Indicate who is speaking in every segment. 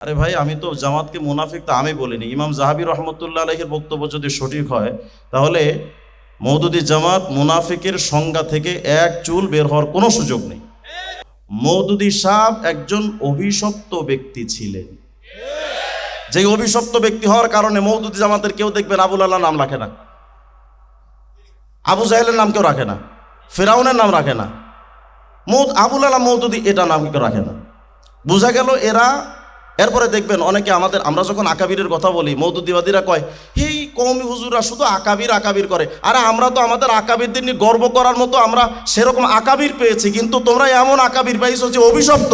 Speaker 1: আরে ভাই, আমি তো জামাতকে মুনাফিক তো আমি বলিনি। ইমাম জাহাবি রহমতুল্লাহ আলাইহির বক্তব্য যদি সঠিক হয়, তাহলে মওদুদি জামাত মুনাফিকের সংজ্ঞা থেকে এক চুল বের হওয়ার কোনো সুযোগ নেই। মওদুদি সাহেব একজন অভিশপ্ত ব্যক্তি ছিলেন। যে অভিশপ্ত ব্যক্তি হওয়ার কারণে মওদুদি জামাতের কেউ দেখবেন আবুল আল্লাহ নাম রাখে না, আবু জাহেলের নাম কেউ রাখে না, ফেরাউনের নাম রাখে না, আবুল আল্লাহ মওদুদি এটা নাম কেউ রাখে না। বোঝা গেল এরা। এরপরে দেখবেন অনেকে আমরা যখন আকাবিরের কথা বলি, মওদুদিবাদীরা কয় এই কওমি হুজুররা শুধু আকাবির আকাবির করে। আরে আমরা তো আমাদের আকাবিরদের নিয়ে গর্ব করার মতো আমরা সেরকম আকাবির পেয়েছি, কিন্তু তোমরা এমন আকাবির পাইছো যে অভিশপ্ত।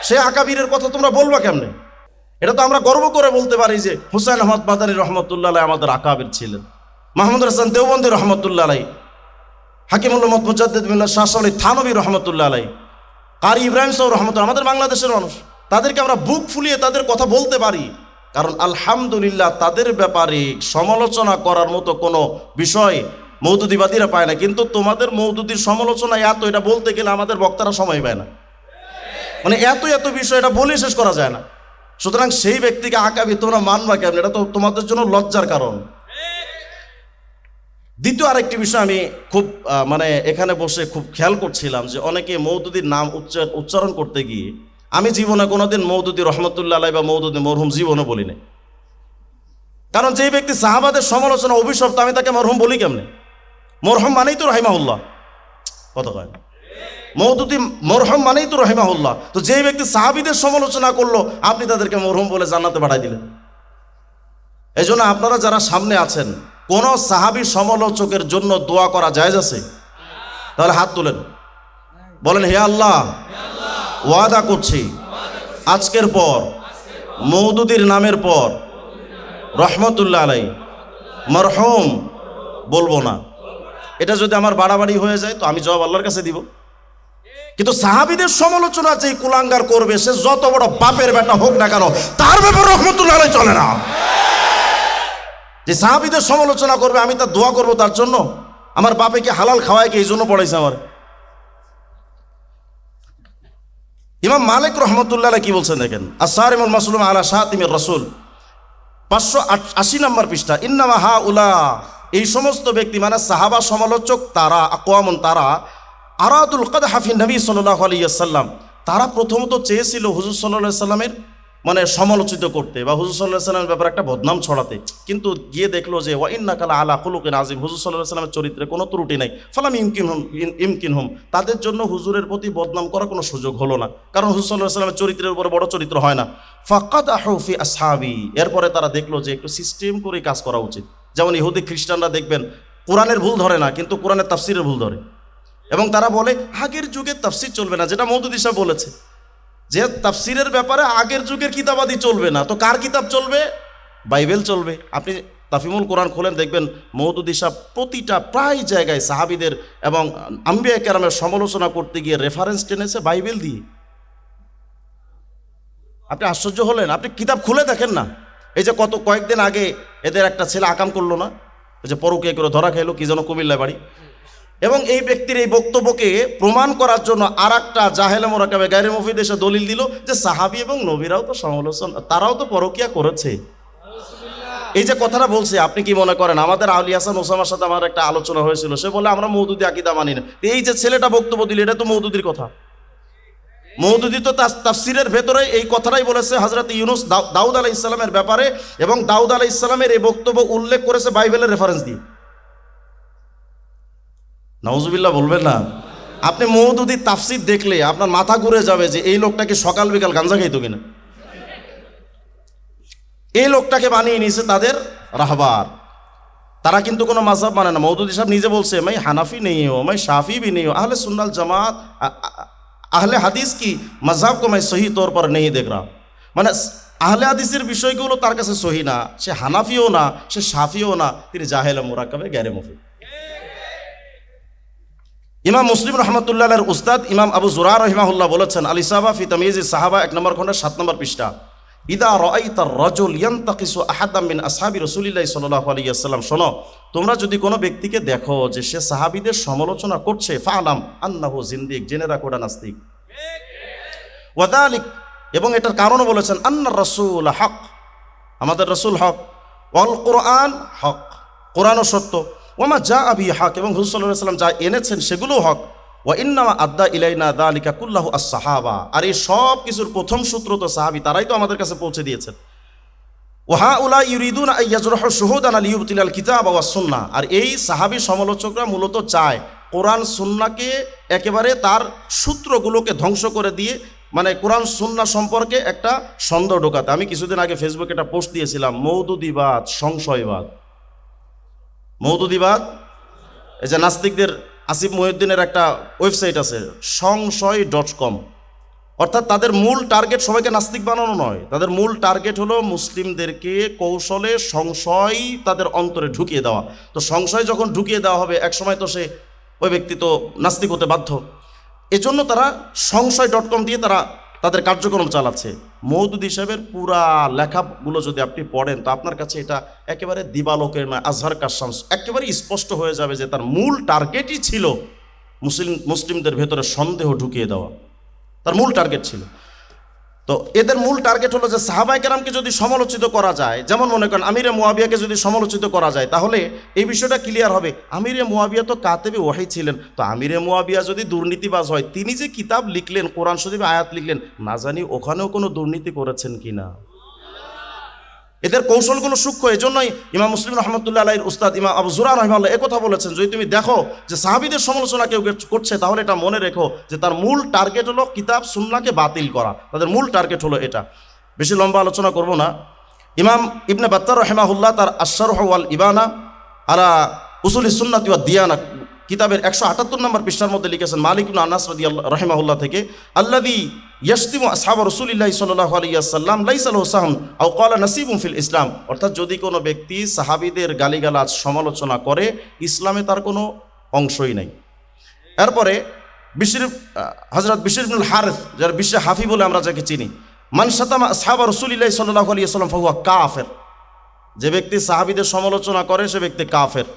Speaker 1: সে আকাবিরের কথা তোমরা বলবা কেমনে? এটা তো আমরা গর্ব করে বলতে পারি যে হুসাইন আহমদ মাদানী রহমতুল্লাহ আলাইহি আমাদের আকাবির ছিলেন, মাহমুদ হাসান দেওবন্দি রহমতুল্লাহ আলাইহি, হাকিমুল উম্মত মুজাদ্দিদ বিল্লাহ শাহ আলী থানভী রহমতুল্লাহ আলাইহি, কারি ইব্রাহিম সাহেব রহমতুল্লাহ, আমাদের বাংলাদেশের মানুষ। তাদেরকে আমরা বুক ফুলিয়ে তাদের কথা বলতে পারি, কারণ আলহামদুলিল্লাহ তাদের ব্যাপারে সমালোচনা করার মতো কোনো বিষয় মওদুদিবাদীরা পায় না। কিন্তু তোমাদের মওদুদির সমালোচনা এত, এটা বলতে গেলে আমাদের বক্তারা সময় পায় না, মানে এত এত বিষয় এটা বলে শেষ করা যায় না। সুতরাং সেই ব্যক্তিকে আকাবি তোমরা মানবা কেমন? এটা তো তোমাদের জন্য লজ্জার কারণ। দ্বিতীয় আরেকটি বিষয় আমি খুব এখানে বসে খুব খেয়াল করছিলাম যে অনেকে মওদুদির নাম উচ্চারণ করতে গিয়ে, আমি জীবনে কোনোদিন মওদুদি রহমতুল্লাহ আলাইহি বা মওদুদি মরহুম জীবনে বলি না। কারণ যে ব্যক্তি সাহাবাদের সমালোচনা অভিশপ্ত, আমি তাকে মরহুম বলি কেমনে? মরহুম মানেই তো রাহিমাহুল্লাহ, কত কয় মওদুদি মরহুম মানেই তো রাহিমাহুল্লাহ। তো যে ব্যক্তি সাহাবীদের সমালোচনা করলো, আপনি তাদেরকে মরহুম বলে জান্নাতে পাঠাই দিলেন। এই জন্য আপনারা যারা সামনে আছেন, কোন সাহাবী সমালোচকের জন্য দোয়া করা জায়েজ আছে? তাহলে হাত তুলেন, বলেন হে আল্লাহ, ওয়াদা করছি আজকের পর মওদুদির নামের পর রহমতুল্লাহ আলাইহি মরহুম বলবো না। এটা যদি আমার বাড়াবাড়ি হয়ে যায় তো আমি জবাব আল্লাহর কাছে দিব। কিন্তু সাহাবীদের সমালোচনা যে কুলাঙ্গার করবে, সে যত বড় বাপের বেটা হোক না কেন, তার ব্যাপারে রহমতুল্লাহ আলাইহি চলে না। যে সাহাবীদের সমালোচনা করবে, আমি তার দোয়া করব তার জন্য? আমার বাপে কি হালাল খাওয়ায় কি এই জন্য পড়াইছে আমার? ইমাম মালিক রহমতুল্লাহ কি বলছেন দেখেন, আস-সারিমুল মাসলুম আলা শাতিমির রাসূল 580 নম্বর পৃষ্ঠা, ইন্নামা হাউলা, এই সমস্ত ব্যক্তি মানে সাহাবা সমালোচক, তারা আকওয়ামুন, তারা আরাদুল কদহা ফি নবী সাল্লাল্লাহু আলাইহি ওয়াসাল্লাম, তারা প্রথমত চেয়েছিল হুজুর সাল্লাল্লাহু আলাইহি সাল্লামের সমালোচিত করতে বা হুজুর সাল্লাল্লাহু আলাইহি সাল্লামের ব্যাপারে একটা বদনাম ছড়াতে। কিন্তু গিয়ে দেখলো যে ওয়া ইন্নাকা লা আলা খুলুকিন আযীম, হুজুর সাল্লাল্লাহু আলাইহি সাল্লামের চরিত্রে কোনো ত্রুটি নাই। ফালাম ইমকিনহুম, তাদের জন্য হুজুরের প্রতি বদনাম করার কোনো সুযোগ হলো না, কারণ হুজুর সাল্লাল্লাহু আলাইহি সাল্লামের চরিত্রের উপরে বড় চরিত্র হয় না। ফাকাদাহু ফি আসহাবি, এরপরে তারা দেখলো যে একটু সিস্টেম করে কাজ করা উচিত। যেমন ইহুদি খ্রিস্টানরা দেখবেন কোরআনের ভুল ধরে না, কিন্তু কোরআনের তাফসিরের ভুল ধরে, এবং তারা বলে আগের যুগের তাফসির চলবে না, যেটা মওদুদি সাহেব বলেছে যে তাফসিরের ব্যাপারে আগের যুগের কিতাবাদি চলবে না। তো কার কিতাব চলবে? বাইবেল চলবে। আপনি তাফিমুল কোরআন খোলেন, দেখবেন মওদুদি সাহেব প্রতিটা প্রায় জায়গায় সাহাবীদের এবং আম্বিয়া কেরামের সমালোচনা করতে গিয়ে রেফারেন্স টেনেছে বাইবেল দিয়ে। আপনি আশ্চর্য হলেন, আপনি কিতাব খুলে দেখেন না। এই যে কয়েকদিন আগে এদের একটা ছেলে আকাম করলো না, এই যে পরকীয়া করে ধরা খেলো, কি যেন কুমিল্লা বাড়ি, এবং এই ব্যক্তির এই বক্তব্যকে প্রমাণ করার জন্য আর একটা জাহেলে মোরাকাবে গায়রে মুফিদ এসে দলিল দিল যে সাহাবী এবং নবীরাও তো সমালোচনা, তারাও তো পরকীয়া করেছে। এই যে কথাটা বলছে, আপনি কি মনে করেন? আমাদের আলী হাসান ওসামার সাথে আমার একটা আলোচনা হয়েছিল, সে বলে আমরা মওদুদি আকীদা মানি না। এই যে ছেলেটা বক্তব্য দিল, এটা তো মওদুদির কথা। মওদুদি তো তাফসিরের ভেতরে এই কথাটাই বলেছে হযরত ইউনূস দাউদ আলাইহিস সালামের ব্যাপারে, এবং দাউদ আলাইহিস সালামের এই বক্তব্য উল্লেখ করেছে বাইবেলের রেফারেন্স দিয়ে। নাউজুবিল্লাহ বলবেন না? আপনি মওদুদি তাফসির দেখলে আপনার মাথা ঘুরে যাবে যে এই লোকটাকে সকাল বিকাল গাঁজা খাইতো কিনা। এই লোকটাকে বানিয়ে নিয়েছে তাদের রাহবার। তারা কিন্তু কোনো মাযহাব মানে না। মওদুদি সাহেব নিজে বলছে मैं হানাফি नहीं हूं, मैं शाफी भी नहीं हूं, अहले सुन्नत जमात अहले হাদিস কি मज़हब को मैं सही तौर पर नहीं देख रहा। মানে আহলে হাদিসের বিষয়গুলো তার কাছে সহি না, সে হানাফিও না, সে শাফিও না, তিনি জাহেল মুরাক্কাবে গায়রে মুফিদ। ইমাম মুসলিম রহমতুল্লাহ এর উস্তাদ ইমাম আবু যুরা রাহিমাহুল্লাহ বলেছেন, আল ইসাবা ফি তাময়িজ সাহাবা 1 নম্বর খণ্ড 7 নম্বর পৃষ্ঠা, ইদা রাআইতা রাজুল ইয়ানতাকিসু আহাদাম মিন আসহাবি রাসূলিল্লাহি সাল্লাল্লাহু আলাইহি ওয়াসাল্লাম, শোনো, তোমরা যদি কোনো ব্যক্তিকে দেখো যে সে সাহাবীদের সমালোচনা করছে, ফাআলাম আন্নাহু জিন্দিক, জেনে রাখো ওটা নাস্তিক। ওয়াদালিক, এবং এটার কারণও বলেছেন আন্নার রাসূল হক, আমাদের রাসূল হক, ওয়াল কোরআন হক, কোরআনও সত্য, ওমা যা আবি হক, এবং হুজুর সাল্লাল্লাহু আলাইহি ওয়াসাল্লাম যা এনেছেন সেগুলোও হক, ওয়া ইন্নামা আদ্দা ইলাইনা যালিকা কুল্লাহু আস-সাহাবা, আর এই সব কিছুর প্রথম সূত্র তো সাহাবী, তারাই তো আমাদের কাছে পৌঁছে দিয়েছেন। ওয়া হাউলা ইউরিদুনা আন ইয়াজরাহু শুহুদানা লিইউবতিলাল কিতাব ওয়াস সুন্নাহ, আর এই সাহাবী সমালোচকরা মূলত চায় কোরআন সুন্নাহকে একেবারে তার সূত্রগুলোকে ধ্বংস করে দিয়ে, মানে কোরআন সুন্নাহ সম্পর্কে একটা সন্দেহ ঢোকাতে। আমি কিছুদিন আগে ফেসবুকে একটা পোস্ট দিয়েছিলাম, মওদুদিবাদ, সংশয়বাদ। মওদুদিবাদ, এই যে নাস্তিকদের আসিফ মহিউদ্দিনের একটা ওয়েবসাইট আছে সংশয়.com, অর্থাৎ তাদের মূল টার্গেট সবাইকে নাস্তিক বানানো নয়, তাদের মূল টার্গেট হলো মুসলিমদেরকে কৌশলে সংশয় তাদের অন্তরে ঢুকিয়ে দেওয়া। তো সংশয় যখন ঢুকিয়ে দেওয়া হবে একসময় তো সে ওই ব্যক্তি তো নাস্তিক হতে বাধ্য। এজন্য তারা সংশয়.com দিয়ে তারা তাদের কার্যক্রম চালাচ্ছে। মওদুদি সাহেবের পুরা লেখাগুলো যদি আপনি পড়েন তো আপনার কাছে এটা একেবারে দিবালোকের নয়, আজহার কাশামস, একেবারে স্পষ্ট হয়ে যাবে যে তার মূল টার্গেটই ছিল মুসলিমদের ভেতরে সন্দেহ ঢুকিয়ে দেওয়া, তার মূল টার্গেট ছিল। তো এদের মূল টার্গেট হলো যে সাহাবায়ে কেরামকে যদি সমালোচিত করা যায়, যেমন মনে করেন আমিরে মুয়াবিয়াকে যদি সমালোচিত করা যায়, তাহলে এই বিষয়টা ক্লিয়ার হবে, আমিরে মুয়াবিয়া তো কাতেবে ওয়াহি ছিলেন, তো আমিরে মুয়াবিয়া যদি দুর্নীতিবাজ হয়, তিনি যে কিতাব লিখলেন, কোরআন শরীফে আয়াত লিখলেন, না জানি ওখানেও কোনো দুর্নীতি করেছেন কিনা। এদের কৌশলগুলো সূক্ষ্ম। এজন্যই ইমাম মুসলিম রহমতুল্লাহ আলাইহির উস্তাদ ইমাম আবু যুরা রাহিমাহুল্লাহ একথা বলেছেন, যদি তুমি দেখো যে সাহাবীদের সমালোচনা কেউ করছে, তাহলে এটা মনে রেখো যে তার মূল টার্গেট হলো কিতাব সুন্নাহকে বাতিল করা, তাদের মূল টার্গেট হলো এটা। বেশি লম্বা আলোচনা করব না। ইমাম ইবনে বাত্তার রাহিমাহুল্লাহ তার আশ-শারহ ওয়াল ইবানা আলা উসুলিস সুন্নাতি ওয়াদ দিয়ানা কিতাবের 178 নম্বর পৃষ্ঠার মধ্যে লিখেছেন, মালিক ইবনে আনাস রাদিয়াল্লাহু রাহিমাহুল্লাহ থেকে, আল্লাযী ইয়াশতিমু আসহাব রাসূলিল্লাহি সাল্লাল্লাহু আলাইহি ওয়াসাল্লাম লাইসা লাহু সাহম আও ক্বালা নাসিবুন ফিল ইসলাম, অর্থাৎ যদি কোনো ব্যক্তি সাহাবীদের গালিগালাজ সমালোচনা করে, ইসলামে তার কোনো অংশই নাই। এরপরে হযরত বিশর ইবনুল হারিস, যার বিশ্বে হাফি বলে আমরা যাকে চিনি, মান শাতামা আসহাব রাসূলিল্লাহি সাল্লাল্লাহু আলাইহি ওয়াসাল্লাম ফাহুয়া কাফির, যে ব্যক্তি সাহাবীদের সমালোচনা করে সে ব্যক্তি কাফের।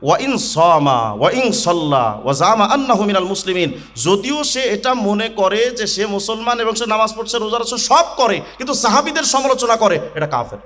Speaker 1: ওয়া ইন সামা ওয়া ইন সাল্লা ওয়া জামা আন্নাহু মিনাল মুসলিমিন, যদিও সে এটা মনে করে যে সে মুসলমান এবং সে নামাজ পড়ছে, রোজা রাখছে, সব করে, কিন্তু সাহাবীদের সমালোচনা করে, এটা কাফের।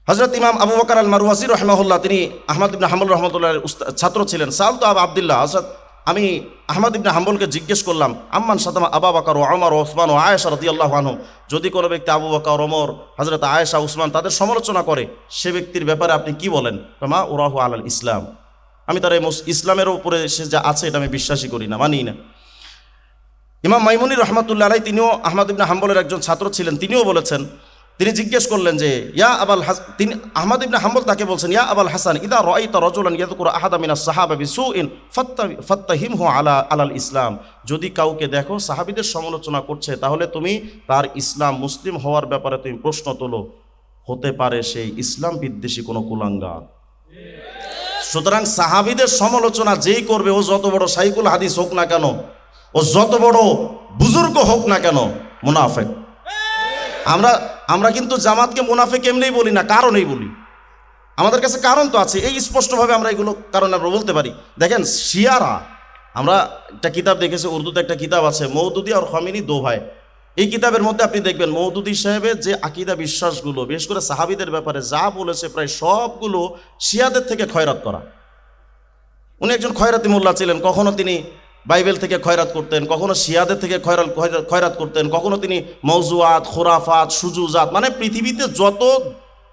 Speaker 1: হযরত ইমাম আবু বকর আল মারওয়াজি রাহিমাহুল্লাহ, তিনি আহমদ ইবনে হাম্বল রাহমাতুল্লাহর ছাত্র ছিলেন। সালতু আবু আব্দুল্লাহ, হযরত আমি আহমদ ইবনে হাম্বলকে জিজ্ঞেস করলাম, আম্মান শাতামা আবু বকর ওয়া ওমর ওয়া উসমান ওয়া আয়েশা রাদিয়াল্লাহু আনহুম, যদি কোনো ব্যক্তি আবু বকর, ওমর, হযরত আয়েশা, উসমান তাদের সমালোচনা করে, সে ব্যক্তির ব্যাপারে আপনি কি বলেন? মা উরাহু আলাল ইসলাম, আমি তার ইসলামের উপরে সে যা আছে এটা আমি বিশ্বাসই করি না, মানি না। ইমাম মাইমুনী রহমাতুল্লাহ আলাইহি, তিনিও আহমদ ইবনে হাম্বলের একজন ছাত্র ছিলেন, তিনিও বলেছেন, তিনি জিজ্ঞেস করলেন যে ইয়া আবাল হাসান, তিনি আহমদ ইবনে হাম্বল তাকে বলছেন, ইয়া আবাল হাসান ইদা রাআইতা রাজুলান ইয়াযকুরু আহাদা মিনাস সাহাবা বিসুইন ফাত্তাহিমহু আলাল ইসলাম, যদি কাউকে দেখো সাহাবীদের সমালোচনা করছে, তাহলে তুমি তার ইসলাম মুসলিম হওয়ার ব্যাপারে তুমি প্রশ্ন তোলো, হতে পারে সেই ইসলাম বিদ্বেষী কোনো কুলাঙ্গার। সুতরাং সাহাবীদের সমালোচনা যেই করবে, ও যত বড় শাইখুল হাদিস হোক না কেন, ও যত বড় বুজুর্গ হোক না কেন, মুনাফিক। আমরা কিন্তু জামাতকে মুনাফিক এমনিই বলি না, কারণেই বলি, আমাদের কাছে কারণ তো আছে, এই স্পষ্টভাবে আমরা এগুলো কারণ আমরা বলতে পারি। দেখেন শিয়ারা, আমরা একটা কিতাব দেখেছি, উর্দুতে একটা কিতাব আছে, মওদুদি আর খমিনি দো ভাই। এই কিতাবের মধ্যে আপনি দেখবেন মওদুদি সাহেবের যে আকিদা বিশ্বাসগুলো, বিশেষ করে সাহাবীদের ব্যাপারে যা বলেছে, প্রায় সবগুলো শিয়াদের থেকে খয়রাত করা। উনি একজন খয়রাতি মোল্লা ছিলেন, কখনো তিনি বাইবেল থেকে খয়রাত করতেন, কখনো শিয়াদের থেকে খয়রাত করতেন, কখনো তিনি মওজুয়াত, খুরাফাত, সুজুজাত, মানে পৃথিবীতে যত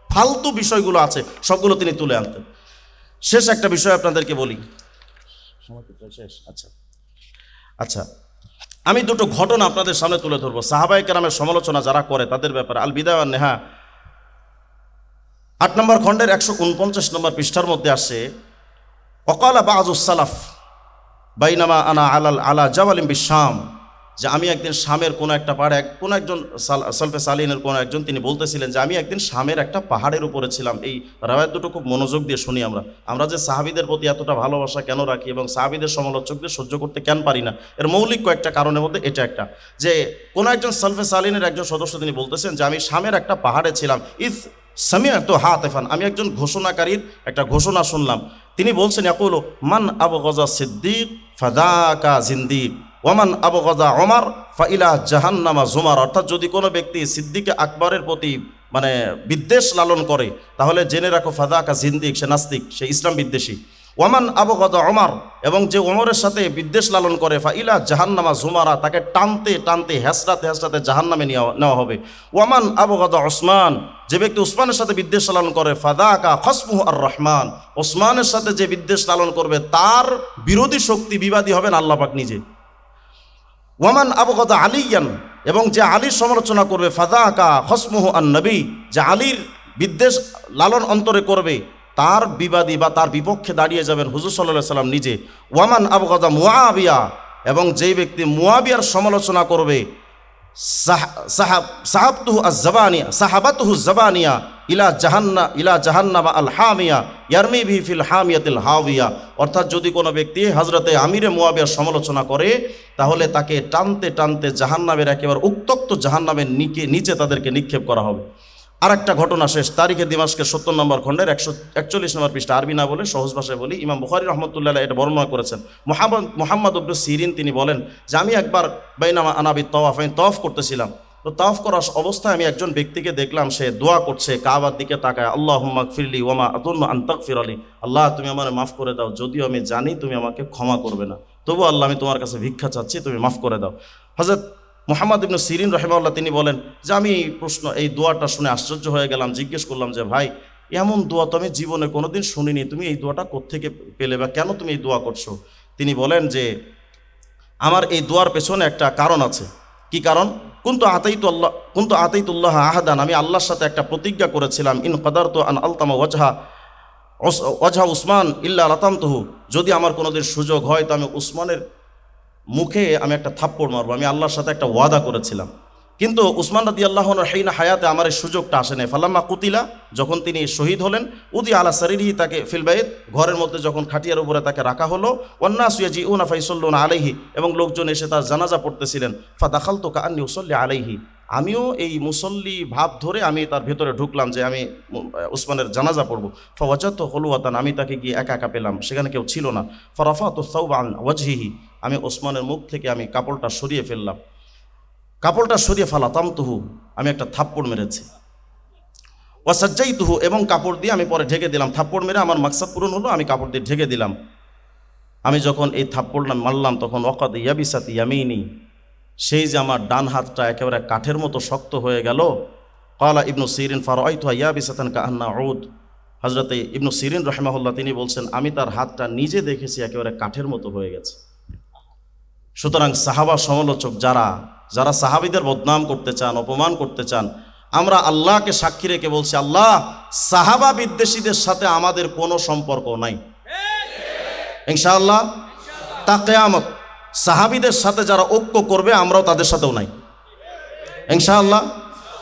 Speaker 1: ফালতু বিষয়গুলো আছে সবগুলো তিনি তুলে আনতেন। শেষ একটা বিষয় আপনাদেরকে বলি, আচ্ছা আমি দুটো ঘটনা আপনাদের সামনে তুলে ধরবো, সাহাবায়ে কেরামের সমালোচনা যারা করে তাদের ব্যাপারে। আল বিদায়া ওয়ান নেহা 8 নম্বর খণ্ডের 149 নম্বর পৃষ্ঠার মধ্যে আসে, ওয়াকালা বাযুস সালাফ বাইনামা আনা আলা জাবালিম বিশাম, যে আমি একদিন শামের কোনো একটা পাহাড়ে, কোনো একজন সলফে সালিনের কোনো একজন তিনি বলতেছিলেন যে আমি একদিন শামের একটা পাহাড়ের উপরে ছিলাম। এই রাওয়ায়াত দুটো খুব মনোযোগ দিয়ে শুনি। আমরা যে সাহাবীদের প্রতি এতটা ভালোবাসা কেন রাখি এবং সাহাবীদের সমালোচকদের সহ্য করতে কেন পারি না, এর মৌলিক কয়েকটা কারণের মধ্যে এটা একটা, যে কোনো একজন সলফে সালিনের একজন সদস্য তিনি বলতেছেন যে আমি শামের একটা পাহাড়ে ছিলাম, ইস সামিআতু হাতিফান, আমি একজন ঘোষণাকারীর একটা ঘোষণা শুনলাম। তিনি বলছেন ইয়াকুলু মান আবগাযা সিদ্দিক ফাযাকা জিন্দিক, ওয়ামান আবগাদা ওমর ফাইলা জাহান্নামা জুমার, অর্থাৎ যদি কোনো ব্যক্তি সিদ্দিকে আকবরের প্রতি মানে বিদ্বেষ লালন করে তাহলে জেনে রাখো ফাদাকা জিন্দিক, সে নাস্তিক, সে ইসলাম বিদ্বেষী। ওয়ামান আবগাদা ওমর, এবং যে ওমরের সাথে বিদ্বেষ লালন করে ফাইলা জাহান্নামা জুমারা, তাকে টানতে টানতে হেসরাতে হেসরাতে জাহান্নামে নেওয়া হবে। ওয়ামান আবগাদা ওসমান, যে ব্যক্তি উসমানের সাথে বিদ্বেষ লালন করে ফাদাকা খসমুহু আর রহমান, ওসমানের সাথে যে বিদ্বেষ লালন করবে তার বিরোধী শক্তি বিবাদী হবেন আল্লাহ পাক নিজে। ওয়ামান আবগাদা আলিয়ান, এবং যে আলীর সমালোচনা করবে ফাদাকা খসমুহু আন নবী, যে আলীর বিদ্বেষ লালন অন্তরে করবে তার বিবাদী বা তার বিপক্ষে দাঁড়িয়ে যাবেন হুজুর সাল্লাল্লাহু আলাইহি সাল্লাম নিজে। ওয়ামান আবগাদা মুআবিয়া, এবং যেই ব্যক্তি মুআবিয়ার সমালোচনা করবে সাহাবাতুহু আজ-জাবানিয়া সাহাবাতুহু জাবানিয়া ইলা জাহান্নামা আল হামিয়া ইয়ারমি বিহি ফিল হামিয়াতিল হাওয়িয়া, অর্থাৎ যদি কোনো ব্যক্তি হযরতে আমিরে মুআবিয়ার সমালোচনা করে তাহলে তাকে টানতে টানতে জাহান্নামের একেবারে উত্তপ্ত জাহান্নামের নিচে তাদেরকে নিক্ষেপ করা হবে। আর একটা ঘটনা শেষ, তারিখে দিমাশকের 70 নম্বর খণ্ডের 141 নম্বর পৃষ্ঠা, আরবি না বলে সহজ ভাষায় বলি, ইমাম বুখারী রহমতুল্লাহ এটা বর্ণনা করেছেন। মুহাম্মদ ইবনে সিরিন তিনি বলেন যে আমি একবার বাইনামা আনাবি তওয়াফ, আমি তওয়াফ করতেছিলাম, তো তওয়াফ করার অবস্থায় আমি একজন ব্যক্তিকে দেখলাম সে দোয়া করছে কাবার দিকে তাকায়, আল্লাহুম্মা গফিরলি ওয়ামা আযুন্নু আন তাগফির আলি, আল্লাহ তুমি আমার মাফ করে দাও, যদিও আমি জানি তুমি আমাকে ক্ষমা করবে না, তবু আল্লাহ আমি তোমার কাছে ভিক্ষা চাচ্ছি, তুমি মাফ করে দাও। হযরত মুহাম্মদ ইবনে সিরিন রাহিমাহুল্লাহ তিনি বলেন যে আমি এই দোয়াটা শুনে আশ্চর্য হয়ে গেলাম, জিজ্ঞেস করলাম যে ভাই এমন দোয়া তো আমি জীবনে কোনোদিন শুনিনি, তুমি এই দোয়াটা কোত্থেকে পেলে বা কেন তুমি এই দোয়া করছো? তিনি বলেন যে আমার এই দোয়ার পেছনে একটা কারণ আছে। কি কারণ? কুনতু আতাইতুল্লাহ আহাদান, আমি আল্লাহর সাথে একটা প্রতিজ্ঞা করেছিলাম, ইন কাদারতু আন আলতামা ওয়াজহা উসমান ইল্লা লাতামতুহু, যদি আমার কোনোদিন সুযোগ হয় তো আমি উসমানের মুখে আমি একটা থাপ্পড় মারবো, আমি আল্লাহর সাথে একটা ওয়াদা করেছিলাম। কিন্তু উসমান রাদিয়াল্লাহু আনহু হিনা হায়াতে আমার এই সুযোগটা আসে নাই। ফালাম্মা কুতিলা, যখন তিনি শহীদ হলেন, উদি আলা সারিরিহি, তাকে ফিল বাইত, ঘরের মধ্যে যখন খাটিয়ার উপরে তাকে রাখা হলো, ওয়ান্নাসু ইয়াজিউনা ফাইসাল্লুনা আলাইহি, এবং লোকজন এসে তার জানাজা পড়তেছিলেন, ফাদাখালতু কাআন্নী উসাল্লি আলাইহি, আমিও এই মুসল্লি ভাব ধরে আমি তার ভেতরে ঢুকলাম যে আমি উসমানের জানাজা পড়ব। ফাওয়াজাতু খুলওয়াতান, আমি তাকে গিয়ে একা একা পেলাম, সেখানে কেউ ছিল না। ফারাফাতু সাওবা আন ওয়াজহিহি, আমি ওসমানের মুখ থেকে আমি কাপড়টা সরিয়ে ফেললাম, কাপড়টা সরিয়ে ফালাতামতুহু, আমি একটা থাপ্পড় মেরেছি। ওয়াসাজ্জাইতুহু, এবং কাপড় দিয়ে আমি পরে ঢেকে দিলাম, থাপ্পড় মেরে আমার মাকসাদ পূরণ হলো, আমি কাপড় দিয়ে ঢেকে দিলাম। আমি যখন এই থাপ্পড়টা মারলাম তখন ওয়াকাদ ইয়াবিসাত ইয়ামিনি, সেই যে আমার ডান হাতটা একেবারে কাঠের মতো শক্ত হয়ে গেল। ক্বালা ইবনু সিরিন ফারাআইতুহা ইয়াবিসাতান কাআন্না উদ, হযরতে ইবনু সিরিন রাহিমাহুল্লাহ তিনি বলছেন আমি তার হাতটা নিজে দেখেছি একেবারে কাঠের মতো হয়ে গেছে। সুতরাং সাহাবা সমালোচক যারা সাহাবীদের বদনাম করতে চান, অপমান করতে চান, আমরা আল্লাহকে সাক্ষী রেখে বলছি আল্লাহ সাহাবা বিদ্বেষীদের সাথে আমাদের কোনো সম্পর্ক নাই ইনশাআল্লাহ। তা কিয়ামত সাহাবীদের সাথে যারা ঐক্য করবে আমরাও তাদের সাথেও নাই ইনশাআল্লাহ।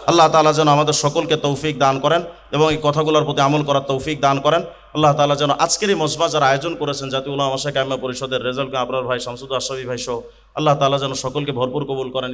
Speaker 1: আল্লাহ তাআলা যেন আমাদের সকলকে তৌফিক দান করেন এবং এই কথাগুলোর প্রতি আমল করার তৌফিক দান করেন। আল্লাহ তাআলা যেন আজকের এই মজমা যারা আয়োজন করেছেন জাতীয় উলামা মাশায়েখ আইম্মা পরিষদের রেজাল্ট আবরার ভাই, শামসুদ্দৌলা আশরাফী ভাই সহ, আল্লাহ তাআলা যেন সকলকে ভরপুর কবুল করেন।